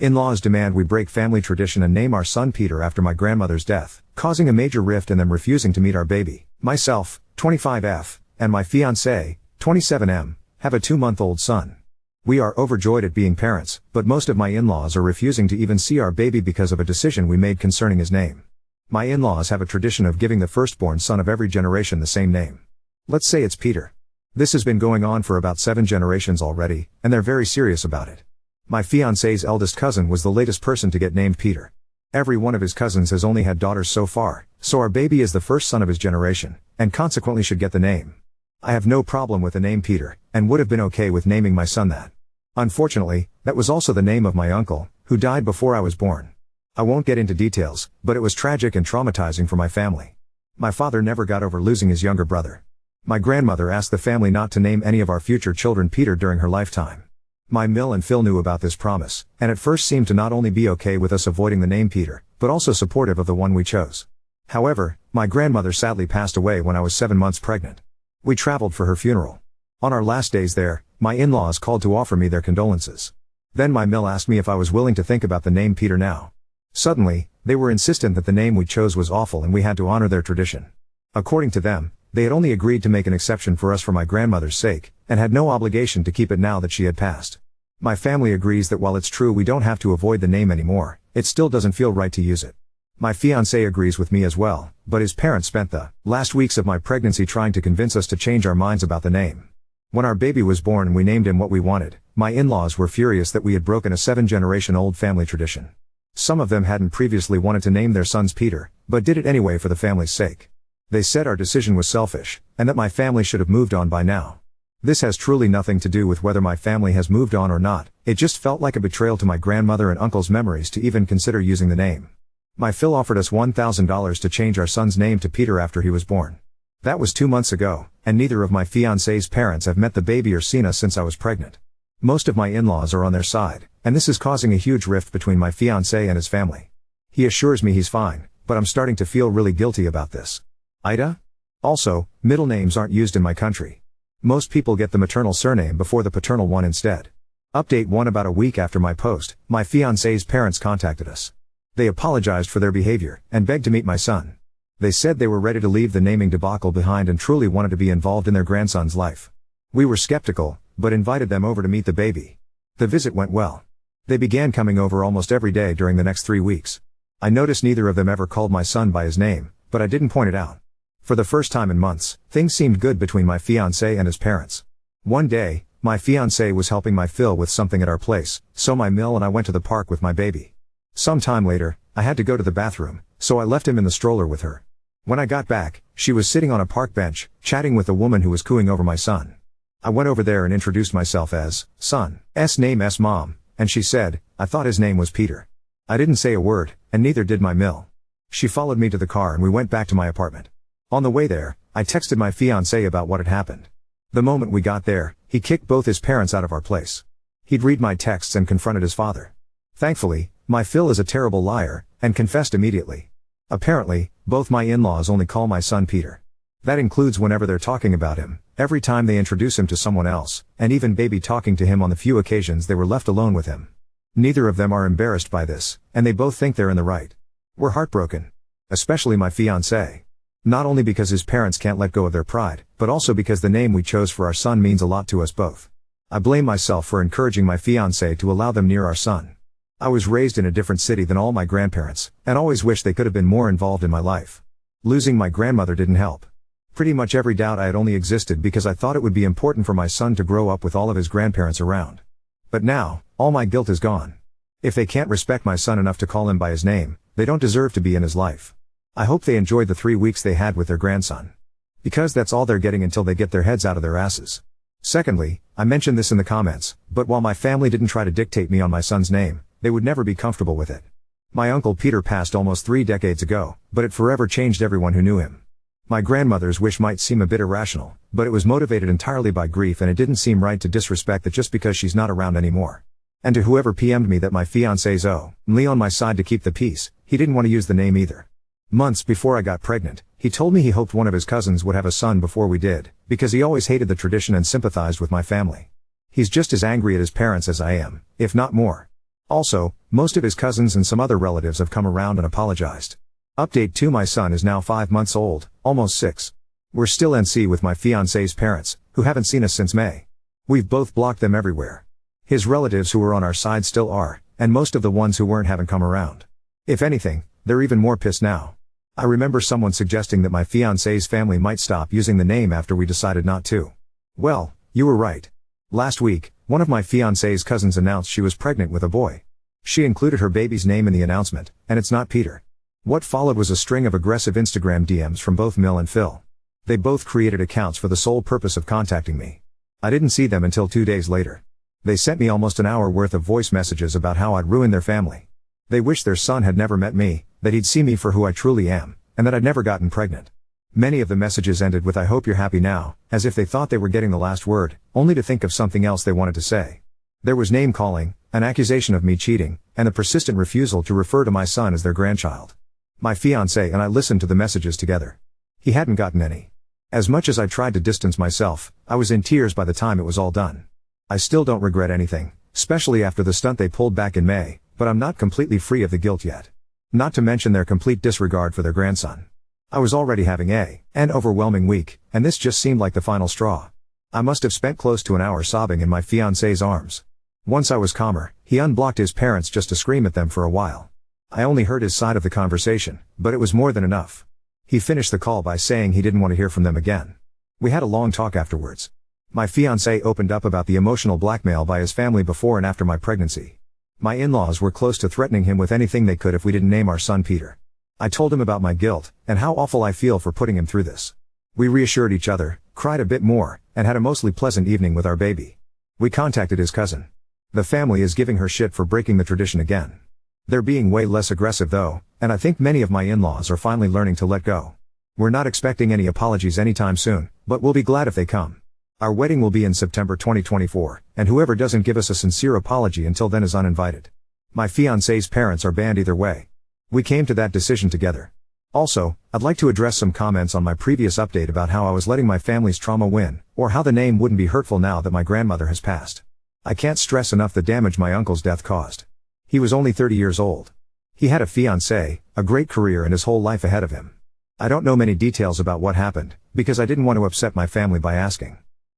In-laws demand we break family tradition and name our son Peter after my grandmother's death, causing a major rift and them refusing to meet our baby. Myself, 25F, and my fiancé, 27M, have a 2-month-old son. We are overjoyed at being parents, but most of my in-laws are refusing to even see our baby because of a decision we made concerning his name. My in-laws have a tradition of giving the firstborn son of every generation the same name. Let's say it's Peter. This has been going on for about 7 generations already, and they're very serious about it. My fiancé's eldest cousin was the latest person to get named Peter. Every one of his cousins has only had daughters so far, so our baby is the first son of his generation, and consequently should get the name. I have no problem with the name Peter, and would have been okay with naming my son that. Unfortunately, that was also the name of my uncle, who died before I was born. I won't get into details, but it was tragic and traumatizing for my family. My father never got over losing his younger brother. My grandmother asked the family not to name any of our future children Peter during her lifetime. My Mill and Phil knew about this promise, and at first seemed to not only be okay with us avoiding the name Peter, but also supportive of the one we chose. However, my grandmother sadly passed away when I was 7 months pregnant. We traveled for her funeral. On our last days there, my in-laws called to offer me their condolences. Then my Mill asked me if I was willing to think about the name Peter now. Suddenly, they were insistent that the name we chose was awful and we had to honor their tradition. According to them, they had only agreed to make an exception for us for my grandmother's sake, and had no obligation to keep it now that she had passed. My family agrees that while it's true we don't have to avoid the name anymore, it still doesn't feel right to use it. My fiancé agrees with me as well, but his parents spent the last weeks of my pregnancy trying to convince us to change our minds about the name. When our baby was born and we named him what we wanted, my in-laws were furious that we had broken a 7-generation-old family tradition. Some of them hadn't previously wanted to name their sons Peter, but did it anyway for the family's sake. They said our decision was selfish, and that my family should have moved on by now. This has truly nothing to do with whether my family has moved on or not, it just felt like a betrayal to my grandmother and uncle's memories to even consider using the name. My Phil offered us $1,000 to change our son's name to Peter after he was born. That was 2 months ago, and neither of my fiancé's parents have met the baby or seen us since I was pregnant. Most of my in-laws are on their side, and this is causing a huge rift between my fiancé and his family. He assures me he's fine, but I'm starting to feel really guilty about this. Ida? Also, middle names aren't used in my country. Most people get the maternal surname before the paternal one instead. Update 1: about a week after my post, my fiancé's parents contacted us. They apologized for their behavior, and begged to meet my son. They said they were ready to leave the naming debacle behind and truly wanted to be involved in their grandson's life. We were skeptical, but invited them over to meet the baby. The visit went well. They began coming over almost every day during the next 3 weeks. I noticed neither of them ever called my son by his name, but I didn't point it out. For the first time in months, things seemed good between my fiancé and his parents. One day, my fiancé was helping my Phil with something at our place, so my Mill and I went to the park with my baby. Some time later, I had to go to the bathroom, so I left him in the stroller with her. When I got back, she was sitting on a park bench, chatting with the woman who was cooing over my son. I went over there and introduced myself as son's name S mom, and she said, I thought his name was Peter. I didn't say a word, and neither did my Mill. She followed me to the car and we went back to my apartment. On the way there, I texted my fiancé about what had happened. The moment we got there, he kicked both his parents out of our place. He'd read my texts and confronted his father. Thankfully, my Phil is a terrible liar, and confessed immediately. Apparently, both my in-laws only call my son Peter. That includes whenever they're talking about him, every time they introduce him to someone else, and even baby talking to him on the few occasions they were left alone with him. Neither of them are embarrassed by this, and they both think they're in the right. We're heartbroken. Especially my fiancé. Not only because his parents can't let go of their pride, but also because the name we chose for our son means a lot to us both. I blame myself for encouraging my fiancé to allow them near our son. I was raised in a different city than all my grandparents, and always wished they could have been more involved in my life. Losing my grandmother didn't help. Pretty much every doubt I had only existed because I thought it would be important for my son to grow up with all of his grandparents around. But now, all my guilt is gone. If they can't respect my son enough to call him by his name, they don't deserve to be in his life. I hope they enjoyed the 3 weeks they had with their grandson. Because that's all they're getting until they get their heads out of their asses. Secondly, I mentioned this in the comments, but while my family didn't try to dictate me on my son's name, they would never be comfortable with it. My uncle Peter passed almost 3 decades ago, but it forever changed everyone who knew him. My grandmother's wish might seem a bit irrational, but it was motivated entirely by grief and it didn't seem right to disrespect that just because she's not around anymore. And to whoever PM'd me that my fiancé's on my side to keep the peace, he didn't want to use the name either. Months before I got pregnant, he told me he hoped one of his cousins would have a son before we did, because he always hated the tradition and sympathized with my family. He's just as angry at his parents as I am, if not more. Also, Most of his cousins and some other relatives have come around and apologized. Update 2: my son is now 5 months old, almost 6. We're still NC with my fiance's parents, who haven't seen us since May. We've both blocked them everywhere. His relatives who were on our side still are, and most of the ones who weren't haven't come around. If anything, they're even more pissed now. I remember someone suggesting that my fiance's family might stop using the name after we decided not to. Well, you were right. Last week, one of my fiance's cousins announced she was pregnant with a boy. She included her baby's name in the announcement, and it's not Peter. What followed was a string of aggressive Instagram DMs from both Mill and Phil. They both created accounts for the sole purpose of contacting me. I didn't see them until 2 days later. They sent me almost an hour worth of voice messages about how I'd ruined their family. They wished their son had never met me, that he'd see me for who I truly am, and that I'd never gotten pregnant. Many of the messages ended with "I hope you're happy now," as if they thought they were getting the last word, only to think of something else they wanted to say. There was name calling, an accusation of me cheating, and the persistent refusal to refer to my son as their grandchild. My fiancé and I listened to the messages together. He hadn't gotten any. As much as I tried to distance myself, I was in tears by the time it was all done. I still don't regret anything, especially after the stunt they pulled back in May, but I'm not completely free of the guilt yet. Not to mention their complete disregard for their grandson. I was already having an overwhelming week, and this just seemed like the final straw. I must have spent close to an hour sobbing in my fiancé's arms. Once I was calmer, he unblocked his parents just to scream at them for a while. I only heard his side of the conversation, but it was more than enough. He finished the call by saying he didn't want to hear from them again. We had a long talk afterwards. My fiancé opened up about the emotional blackmail by his family before and after my pregnancy. My in-laws were close to threatening him with anything they could if we didn't name our son Peter. I told him about my guilt, and how awful I feel for putting him through this. We reassured each other, cried a bit more, and had a mostly pleasant evening with our baby. We contacted his cousin. The family is giving her shit for breaking the tradition again. They're being way less aggressive though, and I think many of my in-laws are finally learning to let go. We're not expecting any apologies anytime soon, but we'll be glad if they come. Our wedding will be in September 2024, and whoever doesn't give us a sincere apology until then is uninvited. My fiancé's parents are banned either way. We came to that decision together. Also, I'd like to address some comments on my previous update about how I was letting my family's trauma win, or how the name wouldn't be hurtful now that my grandmother has passed. I can't stress enough the damage my uncle's death caused. He was only 30 years old. He had a fiancée, a great career and his whole life ahead of him. I don't know many details about what happened, because I didn't want to upset my family by asking.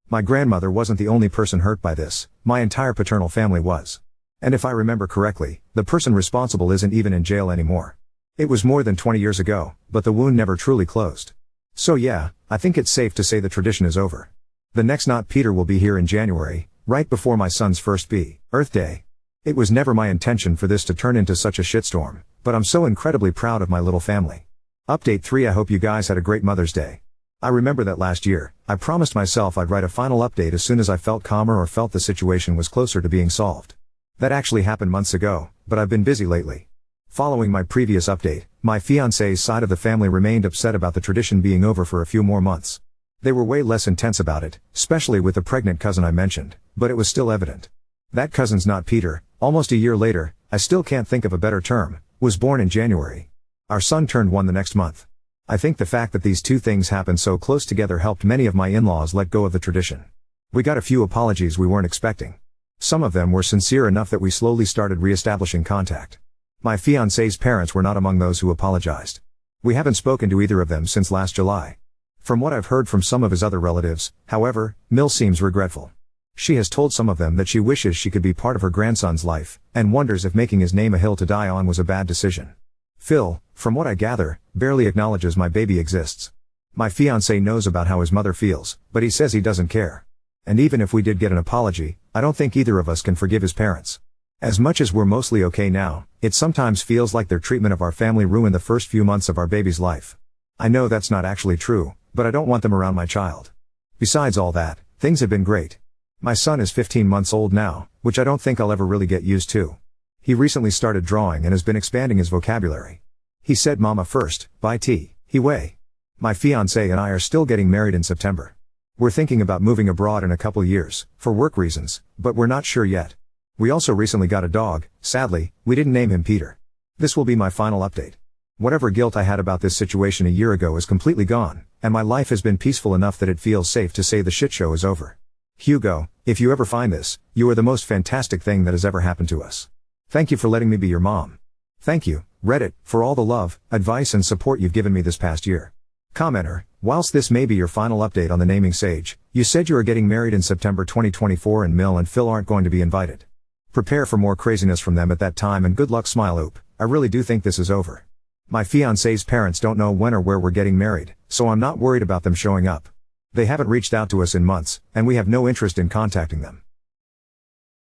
My grandmother wasn't the only person hurt by this, my entire paternal family was. And if I remember correctly, the person responsible isn't even in jail anymore. It was more than 20 years ago, but the wound never truly closed. So yeah, I think it's safe to say the tradition is over. The next Not Peter will be here in January, right before my son's first Earth Day. It was never my intention for this to turn into such a shitstorm, but I'm so incredibly proud of my little family. Update 3: I hope you guys had a great Mother's Day. I remember that last year, I promised myself I'd write a final update as soon as I felt calmer or felt the situation was closer to being solved. That actually happened months ago, but I've been busy lately. Following my previous update, my fiancé's side of the family remained upset about the tradition being over for a few more months. They were way less intense about it, especially with the pregnant cousin I mentioned, but it was still evident. That cousin's Not Peter, almost a year later, I still can't think of a better term, was born in January. Our son turned 1 the next month. I think the fact that these two things happened so close together helped many of my in-laws let go of the tradition. We got a few apologies we weren't expecting. Some of them were sincere enough that we slowly started re-establishing contact. My fiancé's parents were not among those who apologized. We haven't spoken to either of them since last July. From what I've heard from some of his other relatives, however, Mill seems regretful. She has told some of them that she wishes she could be part of her grandson's life, and wonders if making his name a hill to die on was a bad decision. Phil, from what I gather, barely acknowledges my baby exists. My fiancé knows about how his mother feels, but he says he doesn't care. And even if we did get an apology, I don't think either of us can forgive his parents. As much as we're mostly okay now, it sometimes feels like their treatment of our family ruined the first few months of our baby's life. I know that's not actually true, but I don't want them around my child. Besides all that, things have been great. My son is 15 months old now, which I don't think I'll ever really get used to. He recently started drawing and has been expanding his vocabulary. He said mama first, bye tea, he way. My fiancé and I are still getting married in September. We're thinking about moving abroad in a couple years, for work reasons, but we're not sure yet. We also recently got a dog. Sadly, we didn't name him Peter. This will be my final update. Whatever guilt I had about this situation a year ago is completely gone, and my life has been peaceful enough that it feels safe to say the shit show is over. Hugo, if you ever find this, you are the most fantastic thing that has ever happened to us. Thank you for letting me be your mom. Thank you, Reddit, for all the love, advice and support you've given me this past year. Commenter, whilst this may be your final update on the naming sage, you said you are getting married in September 2024 and Mill and Phil aren't going to be invited. Prepare for more craziness from them at that time and good luck. Smile. Oop, I really do think this is over. My fiance's parents don't know when or where we're getting married, so I'm not worried about them showing up. They haven't reached out to us in months, and we have no interest in contacting them.